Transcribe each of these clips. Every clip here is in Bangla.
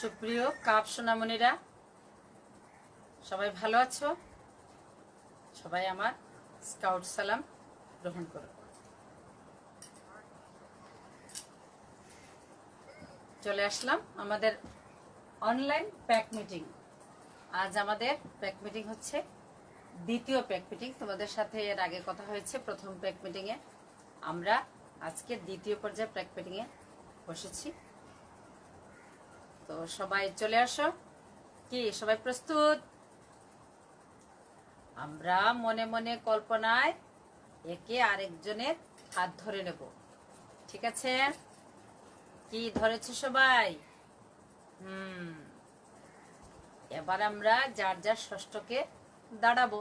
সুপ্রিয় কাপ সোনামণিরা, সবাই ভালো আছো? সবাই আমার স্কাউট সালাম গ্রহণ করো। চলে আসলাম আমাদের অনলাইন প্যাক মিটিং। আজ আমাদের প্যাক মিটিং হচ্ছে দ্বিতীয় প্যাক মিটিং। তোমাদের সাথে এর আগে কথা হয়েছে প্রথম প্যাক মিটিংয়ে। আমরা আজকে দ্বিতীয় পর্যায়ে প্যাক মিটিংয়ে বসেছি। তো সবাই চলে আসো। কি সবাই প্রস্তুত? আমরা মনে মনে কল্পনায় একে আরেকজনের হাত ধরে নেব, ঠিক আছে? কি ধরেছে সবাই? এবার আমরা যার যার ষষ্ঠকে দাঁড়াবো।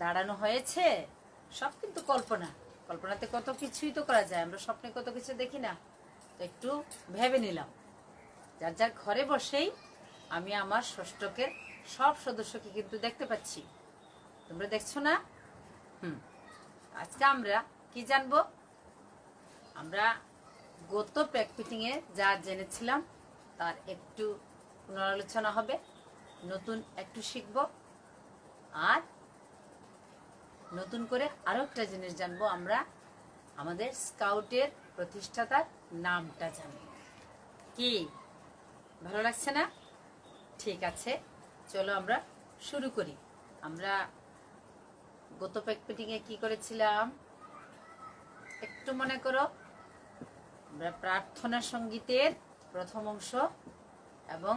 দাঁড়ানো হয়েছে? সব কিন্তু কল্পনা। কল্পনাতে কত কিছুই তো করা যায়, আমরা স্বপ্নে কত কিছু দেখি না। তো একটু ভেবে নিলাম, যার যার ঘরে বসেই আমি আমার ষষ্ঠকের সব সদস্যকে কিন্তু দেখতে পাচ্ছি। তোমরা দেখছো না? আজকে আমরা কি জানবো? আমরা গত প্যাক মিটিং এ যা জেনেছিলাম তার একটু পুনরালোচনা হবে, নতুন একটু শিখবো, আর নতুন করে আরো একটা জিনিস জানবো। আমরা আমাদের স্কাউটের প্রতিষ্ঠাতার নামটা জানবো। কি ভালো লাগছে না? ঠিক আছে, চলো আমরা শুরু করি। আমরা গত প্যাক মিটিং এ কি করেছিলাম একটু মনে করো। আমরা প্রার্থনা সঙ্গীতের প্রথম অংশ এবং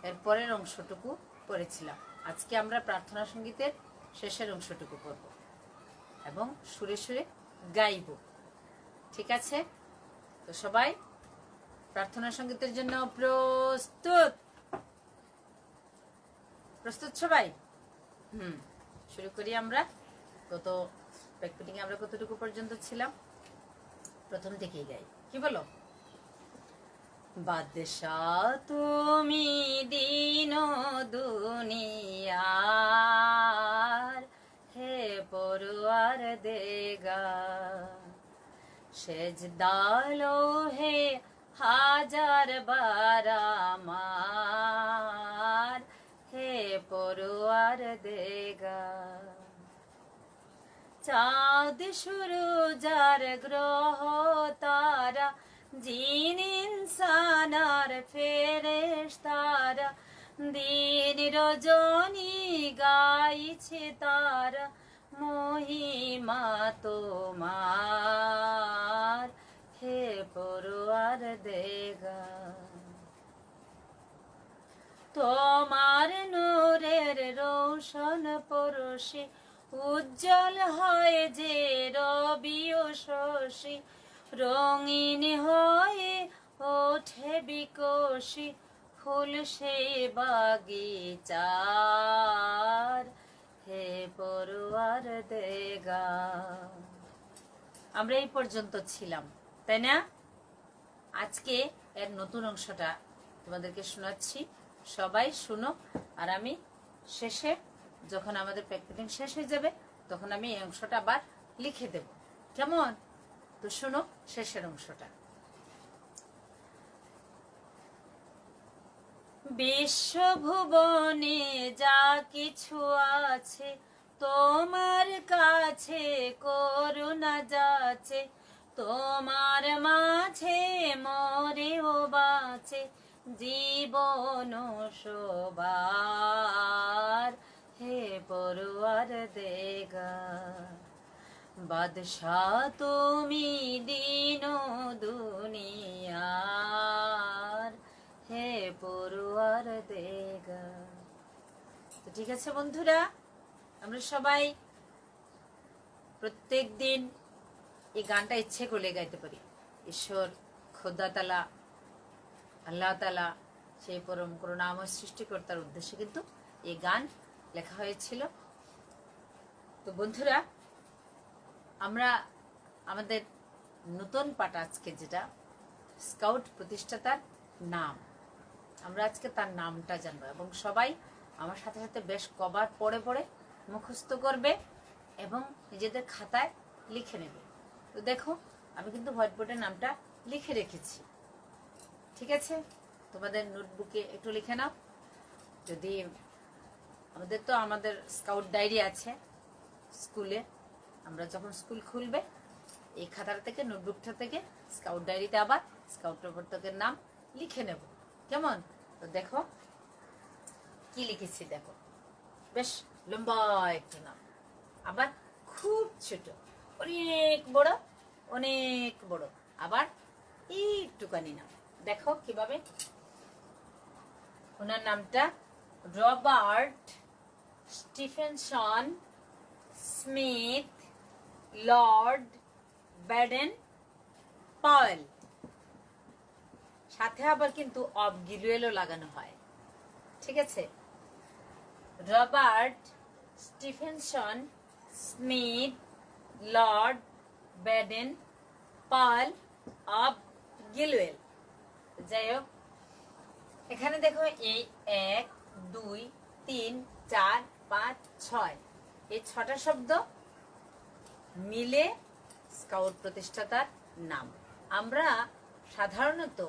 এর পরের অংশটুকু পড়েছিলাম। আজকে আমরা প্রার্থনা সঙ্গীতের শেষের অংশটুকু পড়ব এবং সুরে সুরে গাইব, ঠিক আছে? তো সবাই প্রার্থনা সঙ্গীতের জন্য প্রস্তুত? প্রস্তুত সবাই? শুরু করি আমরা। গত প্যাক মিটিং এ আমরা কতটুকু পর্যন্ত ছিলাম? প্রথম থেকেই গাই, কি বলো? বাদশাহ তুমি দিন দুনিয়ার, হে পরওয়ার দেগা, সেজদালো হে হাজার বার আমার, হে পরওয়ার দেগা। চাঁদ সূরজ আর গ্রহ তারা, জিন ইনসান আর ফেরেশতারা, দিন রজনী গাইছে তারা মহিমা তোমার, হে পরওয়ার দেগা। তোমার নূরের রৌশন পরশে উজ্জ্বল হয় যে রবি ও শশী, রঙিন হয়ে ওঠে বিকশি ফুল সে বাগিচার, হে পরওয়ার দেগা। আমরা এই পর্যন্ত ছিলাম, তাই না? আজকে এর নতুন অংশটা তোমাদেরকে শোনাচ্ছি। সবাই শুনো, আর আমি শেষে যখন আমাদের প্যাক মিটিং শেষ হয়ে যাবে তখন আমি এই অংশটা আবার লিখে দেব, কেমন? তো শুনো শেষের অংশটা। বিশ্বভুবনে যা কিছু আছে তোমার কাছে করুণা যাচ্ছে, তোমার মাঝে মরে ও বাঁচে জীবন সবার, হে পরওয়ার দেগা। বাদশাহ তুমি দিন দুনিয়ার, হে পরওয়ার দেগা। তো ঠিক আছে বন্ধুরা, আমরা সবাই প্রত্যেক দিন এই গানটা ইচ্ছে করলে গাইতে পারি। ঈশ্বর খোদা তাআলা, আল্লাহ তাআলা, সেই পরম করুণাময় সৃষ্টিকর্তার উদ্দেশ্যে কিন্তু এই গান লেখা হয়েছিল। তো বন্ধুরা, আমরা আমাদের নতুন পাঠ আজকে যেটা স্কাউট প্রতিষ্ঠাতার নাম, আমরা আজকে তার নামটা জানবো এবং সবাই আমার সাথে সাথে বেশ কবার পড়ে পড়ে মুখস্থ করবে এবং নিজেদের খাতায় লিখে নেবে। তো দেখো, আমি কিন্তু হোয়াইট বোর্ডে নামটা লিখে রেখেছি। ঠিক আছে, তোমাদের নোটবুকে একটু লিখে নাও। যদি আমাদের স্কাউট ডায়েরি আছে স্কুলে, আমরা যখন স্কুল খুলবে এই খাতাটা থেকে, নোটবুকটা থেকে স্কাউট ডায়েরিতে আবার স্কাউট প্রবর্তকের নাম লিখে নেব। কেমন? তো দেখো কি লিখেছি, দেখো বেশ লম্বা একটু নাম, আবার খুব ছোট, অনেক বড়, অনেক বড়, আবার একটুখানি নাম। দেখো কিভাবে। ওনার নামটা Robert Stephenson Smith Lord Baden Powell. সাথে আবার কিন্তু অব গিলওয়েলও লাগানো হয়। ঠিক আছে, Robert Stephenson Smith Lord Baden Powell of Gilwell. যাই হোক, এখানে দেখো এই 1 2 3 4 5 6 এই 6টা শব্দ মিলে স্কাউট প্রতিষ্ঠাতার নাম। আমরা সাধারণত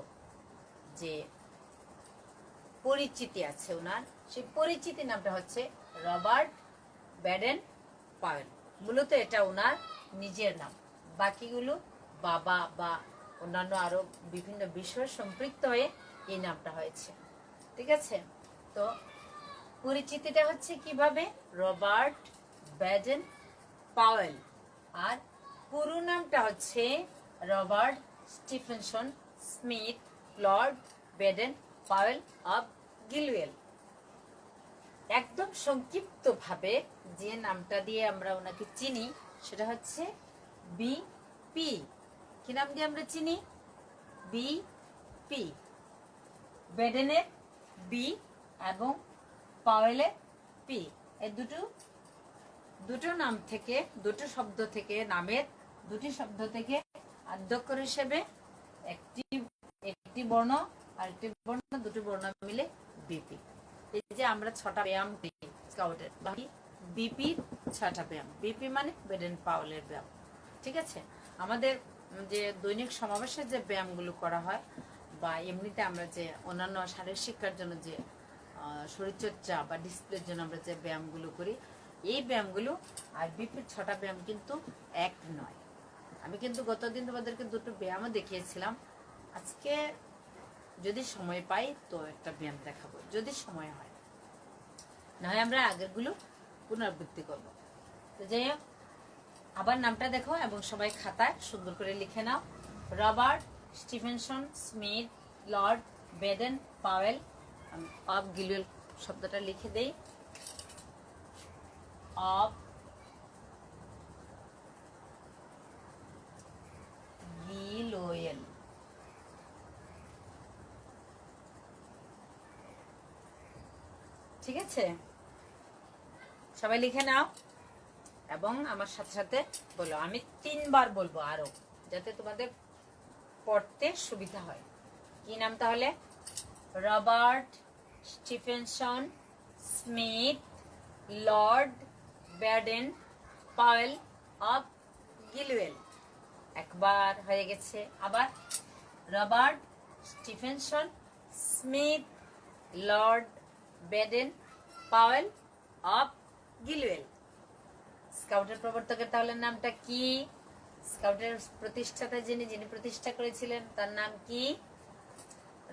যে পরিচিতি আছে ওনার, সেই পরিচিতি নামটা হচ্ছে রবার্ট ব্যাডেন পাওয়েল। মূলত এটা ওনার নিজের নাম, বাকিগুলো বাবা বা অন্যান্য আরো বিভিন্ন বিষয় সম্পৃক্ত হয়ে এই নামটা হয়েছে। ঠিক আছে, তো পরিচিতিটা হচ্ছে কিভাবে, রবার্ট ব্যাডেন পাওয়েল, আর পুরো নামটা হচ্ছে Robert Stephenson Smith Lord Baden Powell of Gilwell. একদম সংক্ষিপ্ত ভাবে যে নামটা দিয়ে আমরা ওনাকে চিনি সেটা হচ্ছে বিপি। কি নাম দিয়ে আমরা চিনি? বিপি। ব্যাডেনের বি এবং পাওয়েলের পি, এই দুটো নাম থেকে, দুটো শব্দ থেকে, নামের দুটি শব্দ থেকে আদ্যক্ষর হিসেবে একটি বর্ণ আর একটি বর্ণ, দুটি বর্ণ মিলে বিপি। এই যে আমরা 6টা ব্যায়াম করি স্কাউটের, বাকি বিপির 6টা ব্যায়াম। বিপি মানে ব্যাডেন পাওয়েলের ব্যায়াম। ঠিক আছে, আমাদের যে দৈনিক সমাবেশের যে ব্যায়ামগুলো করা হয় বা এমনিতে আমরা যে অন্যান্য শারীরিক শিক্ষার জন্য যে শরীরচর্চা বা ডিসপ্লের জন্য আমরা যে ব্যায়ামগুলো করি, এই ব্যায়ামগুলো আর বিপির 6টা ব্যায়াম কিন্তু এক নয়। আমি কিন্তু গতদিন তোমাদেরকে দুটো ব্যায়ামও দেখিয়েছিলাম। আজকে যদি সময় পাই তো একটা ব্যায়াম দেখাবো, যদি সময় হয়, না হয় আমরা আগেরগুলো পুনরাবৃত্তি করবো। তো যাই হোক, আবার নামটা দেখো এবং সবাই খাতায় সুন্দর করে লিখে নাও। Robert Stephenson Smith Lord Baden Powell of Gilwell. শব্দটা লিখে দেই, অব গিলওয়েল। ঠিক আছে, সবাই লিখে নাও এবং আমার সাথে সাথে বলো। আমি 3 বার বলবো আরো, যাতে তোমাদের পড়তে সুবিধা হয়। কি নাম তাহলে? Robert Stephenson Smith Lord Baden Powell of Gilwell. একবার হয়ে গেছে। আবার Robert Stephenson Smith Lord Baden Powell of Gilwell. স্কাউটের প্রবর্তকের তাহলে নামটা কি? স্কাউটের প্রতিষ্ঠাতা যিনি প্রতিষ্ঠা করেছিলেন তার নাম কি?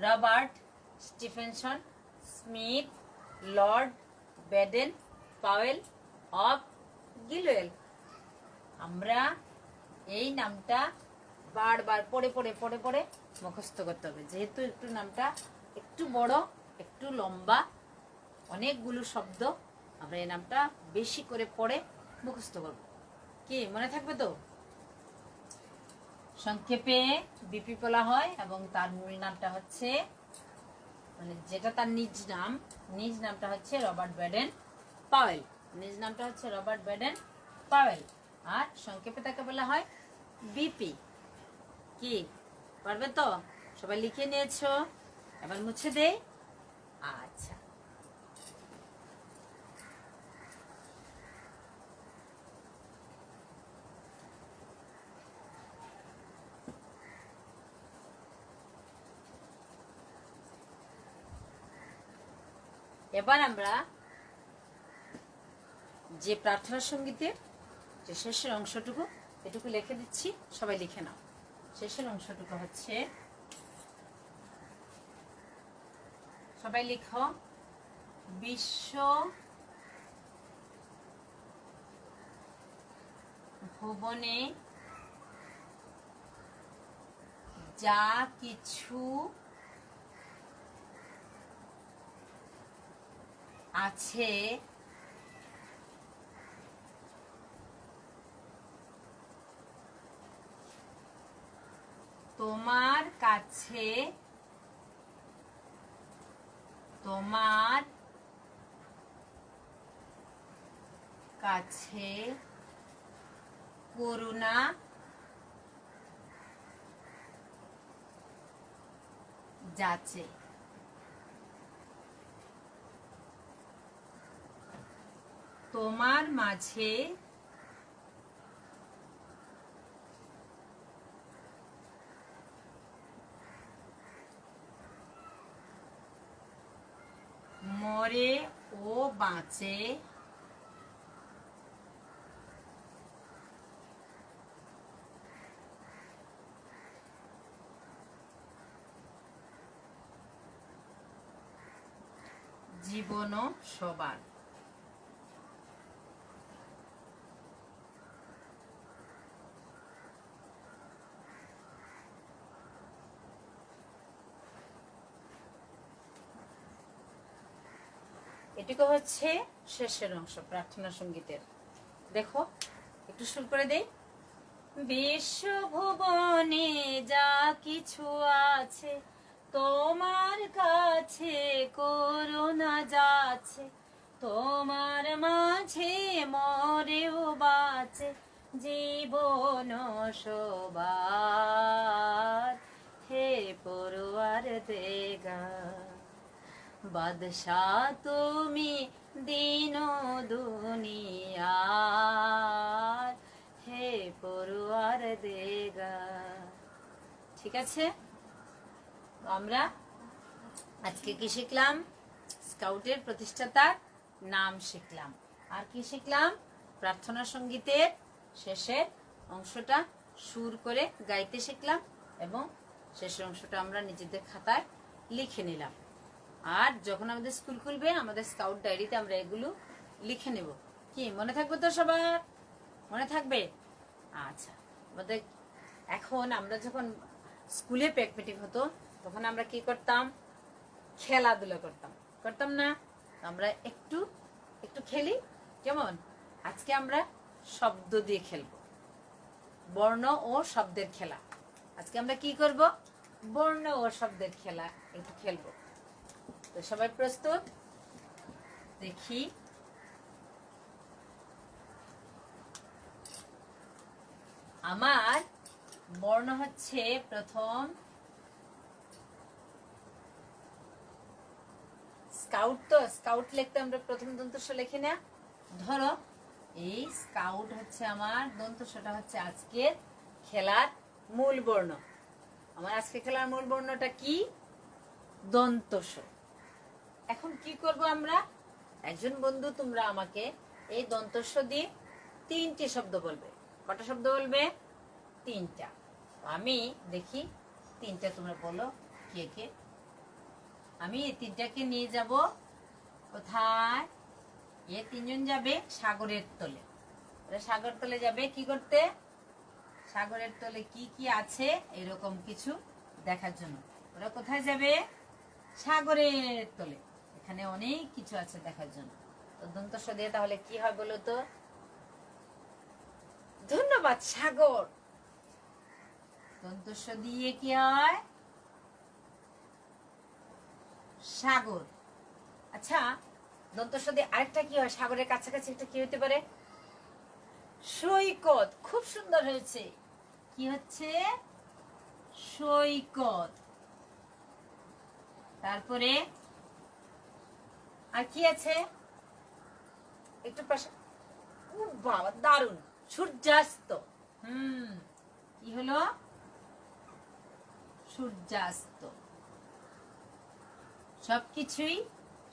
Robert Stephenson Smith Lord Baden Powell of Gilwell. আমরা এই নামটা বারবার পড়ে পড়ে পড়ে পড়ে মুখস্থ করতে হবে, যেহেতু একটু নামটা একটু বড়, একটু লম্বা, অনেকগুলো শব্দ। আমরা এই নামটা বেশি করে পড়ে মুখস্থ করব। কি মনে থাকবে তো? সংক্ষেপে বিপি বলা হয় এবং তার মূল নামটা হচ্ছে, মানে যেটা তার নিজ নামটা হচ্ছে রবার্ট ব্যাডেন পাওয়েল। নিজ নামটা হচ্ছে রবার্ট ব্যাডেন পাওয়েল, আর সংক্ষেপে তাকে বলা হয় বিপি। কি পারবে তো? সবাই লিখে নিয়েছো? এবার মুছে দেই। আচ্ছা, এবার আমরা যে প্রার্থনা সঙ্গীতের যে শেষের অংশটুকু এটুকু লিখে দিচ্ছি, সবাই লিখে নাও। শেষের অংশটুকু হচ্ছে, সবাই লিখো, বিশ্ব ভুবনে যা কিছু আছে তোমার কাছে করুণা যাচে। তোমার মাঝে মরে ও বাঁচে জীবন সবার। এটুকু হচ্ছে শেষের অংশ প্রার্থনা সঙ্গীতের। দেখো একটু শুরু করে দেই। বিশ্বভুবনে যা কিছু আছে তোমার কাছে করুণা যাচ্ছে, তোমার মাঝে মরেও বাঁচে জীবন সবার। হে পড়ুয়ার দেগা বাদশাহ তুমি দিন দুনিয়ার, হে পড়ুয়ার দেগা। ঠিক আছে, আমরা আজকে কি শিখলাম? স্কাউটের প্রতিষ্ঠাতার নাম শিখলাম। আর কি শিখলাম? প্রার্থনা সঙ্গীতের শেষের অংশটা সুর করে গাইতে শিখলাম এবং শেষের অংশটা আমরা নিজেদের খাতায় লিখে নিলাম। আর যখন আমাদের স্কুল খুলবে আমাদের স্কাউট ডায়েরিতে আমরা এগুলো লিখে নেব। কি মনে থাকবে তো সবার? মনে থাকবে? আচ্ছা, আমাদের এখন আমরা যখন স্কুলে প্যাক মিটিং হতো তখন আমরা কি করতাম? খেলাধুলা করতাম না? আমরা একটু একটু খেলি। যেমন আজকে আমরা শব্দ দিয়ে খেলবো, বর্ণ ও শব্দের খেলা। আজকে আমরা কি করব? বর্ণ ও শব্দের খেলা একটু খেলবো। তো সবাই প্রস্তুত? দেখি আমার বর্ণ হচ্ছে প্রথম স্কাউট। তো স্কাউট লিখতে আমরা প্রথম দন্তস্ব লিখি না? ধরো এই স্কাউট হচ্ছে আমার দন্তস্বটা হচ্ছে আজকের খেলার মূল বর্ণ। আমার আজকে খেলার মূল বর্ণটা কি? দন্তস্ব। এখন কি করব আমরা? একজন বন্ধু তোমরা আমাকে এই দন্তস্ব দিয়ে 3টি শব্দ বলবে। কটা শব্দ বলবে? 3টা। আমি দেখি 3টা তোমরা বলো কে কে। আমি এই 3টাকে নিয়ে যাব কোথায়? এ 3জন যাবে সাগরের তলে। সাগর তলে যাবে কি করতে? সাগরের তলে কি কি আছে এরকম কিছু দেখার জন্য। ওরা কোথায় যাবে? সাগরের তলে। এখানে অনেক কিছু আছে দেখার জন্য। তো দন্তস্ব দিয়ে তাহলে কি হয় বলো তো? ধন্যবাদ সাগর। দন্তস্ব দিয়ে কি হয়? সাগর। আচ্ছা, দন্তস্ব দিয়ে আরেকটা কি হয়? সাগরের কাছাকাছি একটা কি হতে পারে? সৈকত। খুব সুন্দর হয়েছে। কি হচ্ছে? সৈকত। তারপরে আর কি আছে? একটু পাশে। ও বাবা, দারুণ! সূর্যাস্ত। কি হলো? সূর্যাস্ত। সবকিছুই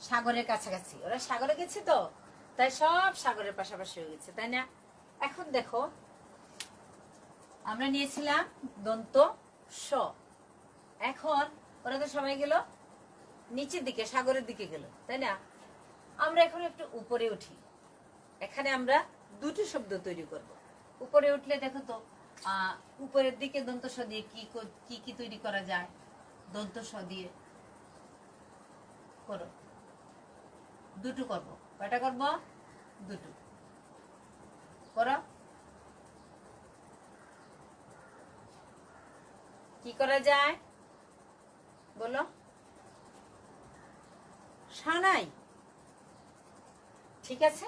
সাগরের কাছাকাছি, ওরা সাগরে গেছে তো, তাই সব সাগরের পাশাপাশি হয়ে গেছে, তাই না? এখন দেখো আমরা নিয়েছিলাম দন্ত স, এখন ওরা তো সবাই গেল নিচের দিকে, সাগরের দিকে গেল, তাই না? আমরা এখন একটু উপরে উঠি। এখানে আমরা দুটো শব্দ তৈরি করব। উপরে উঠলে দেখো তো উপরের দিকে দন্ত স দিয়ে কি কি তৈরি করা যায়? দন্ত স দিয়ে করো, দুটো করব। কয়টা করব? দুটো করো। কি করা যায় বলো? সানাই, ঠিক আছে,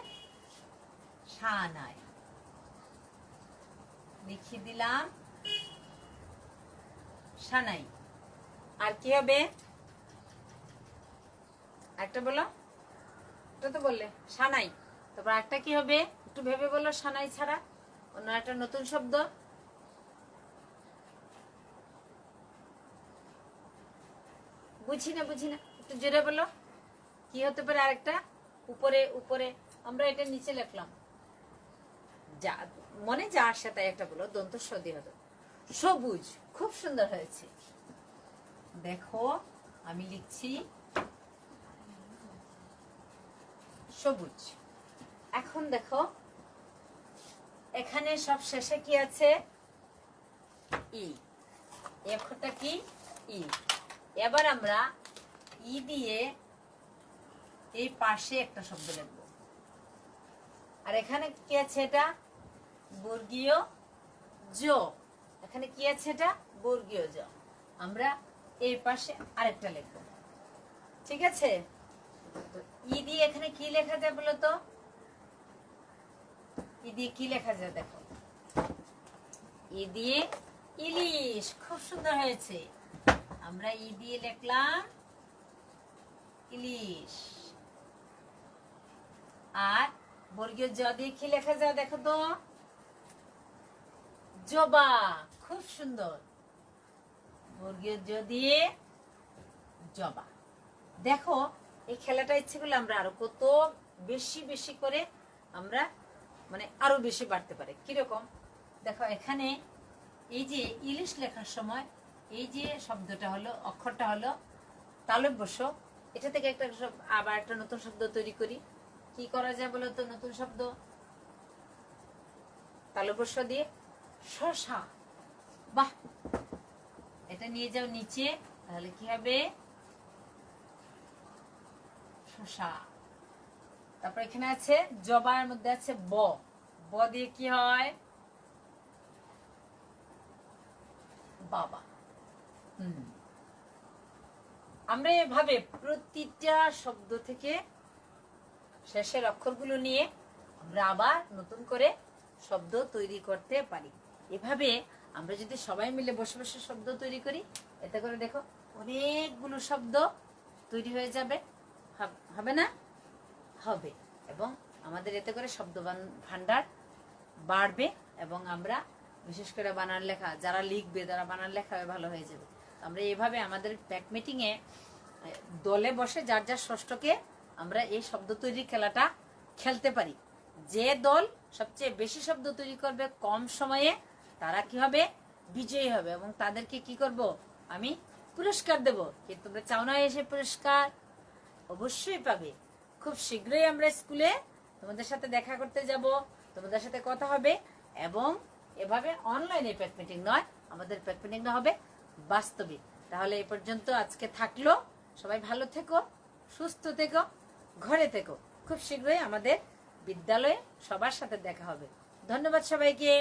সানাই লিখে দিলাম, সানাই। আর কি হবে একটা বলো? এটা তো বললে সানাই, তারপর একটা কি হবে একটু ভেবে বলো। সানাই ছাড়া অন্য একটা নতুন শব্দ। বুঝি না একটু জোরে বলো, কি হতে পারে আরেকটা? উপরে উপরে, আমরা এটা নিচে লিখলাম, যা মনে যা আসে তাই একটা বলো। দন্ত স দিয়ে হতো সবুজ, খুব সুন্দর হয়েছে। দেখো আমি লিখছি সবুজ। এখন দেখো এখানে সব শেষে কি আছে? ই। এই অক্ষরটা কি? ই। এবার আমরা ই দিয়ে এই পাশে একটা শব্দ লিখব। আর এখানে কি আছে? এটা বর্গীয় জ। এখানে কি আছে? এটা বর্গীয় জ। আমরা এই পাশে আরেকটা লিখব, ঠিক আছে? ই দিয়ে এখানে কি লেখা যায় বলো তো? ই দিয়ে কি লেখা যায় দেখো? ই দিয়ে ইলিশ, খুব সুন্দর হয়েছে। আমরা ই দিয়ে লিখলাম ইলিশ। আর বর্গীয় জ দিয়ে কি লেখা যায় দেখো তো? জবা, খুব সুন্দর। বর্গীয় জ দিয়ে জবা। দেখো এই খেলাটা ইচ্ছে করলে আমরা আরো কত বেশি বেশি করে আমরা মানে আরো বেশি বাড়তে পারে। কিরকম দেখো, এখানে এই যে ইলিশ লেখার সময় এই যে শব্দটা হলো, অক্ষরটা হলো তালব্য, এটা থেকে একটা আবার একটা নতুন শব্দ তৈরি করি। কি করা যায় বলো তো? নতুন শব্দ তালব্য দিয়ে শশা। বাহ, এটা নিয়ে যাও নিচে, তাহলে কি হবে? শশা। তারপর এখানে আছে জবার মধ্যে আছে ব। ব দিয়ে কি হয়? বাবা। আমরা এভাবে প্রতিটা শব্দ থেকে শেষের অক্ষরগুলো নিয়ে আমরা আবার নতুন করে শব্দ তৈরি করতে পারি। এভাবে আমরা যদি সবাই মিলে বসে বসে শব্দ তৈরি করি, এতে করে দেখো অনেকগুলো শব্দ তৈরি হয়ে যাবে, হবে না? হবে। এবং আমাদের এতে করে শব্দ ভান্ডার বাড়বে, এবং আমরা বিশেষ করে বানান লেখা যারা লিখবে, যারা বানান লেখা ভালো হয়ে যাবে। আমরা এভাবে আমাদের প্যাক মিটিংয়ে দলে বসে যার যার ষষ্ঠকে আমরা এই শব্দ তৈরির খেলাটা খেলতে পারি। যে দল সবচেয়ে বেশি শব্দ তৈরি করবে কম সময়ে, তারা কি হবে? বিজয়ী হবে। এবং তাদেরকে কি করব? আমি পুরস্কার দেব। কি তোমরা চাও না এসে পুরস্কার? অবশ্যই পাবে। খুব শীঘ্রই আমরা স্কুলে তোমাদের সাথে দেখা করতে যাব, তোমাদের সাথে কথা হবে। এবং এভাবে অনলাইনে প্যাক মিটিং নয়, আমাদের প্যাক মিটিংটা হবে বাস্তবে। তাহলে এই পর্যন্ত আজকে থাকলো। সবাই ভালো থেকো, সুস্থ থেকো, ঘরে থেকো। খুব শীঘ্রই আমাদের বিদ্যালয়ে সবার সাথে দেখা হবে। ধন্যবাদ সবাইকে।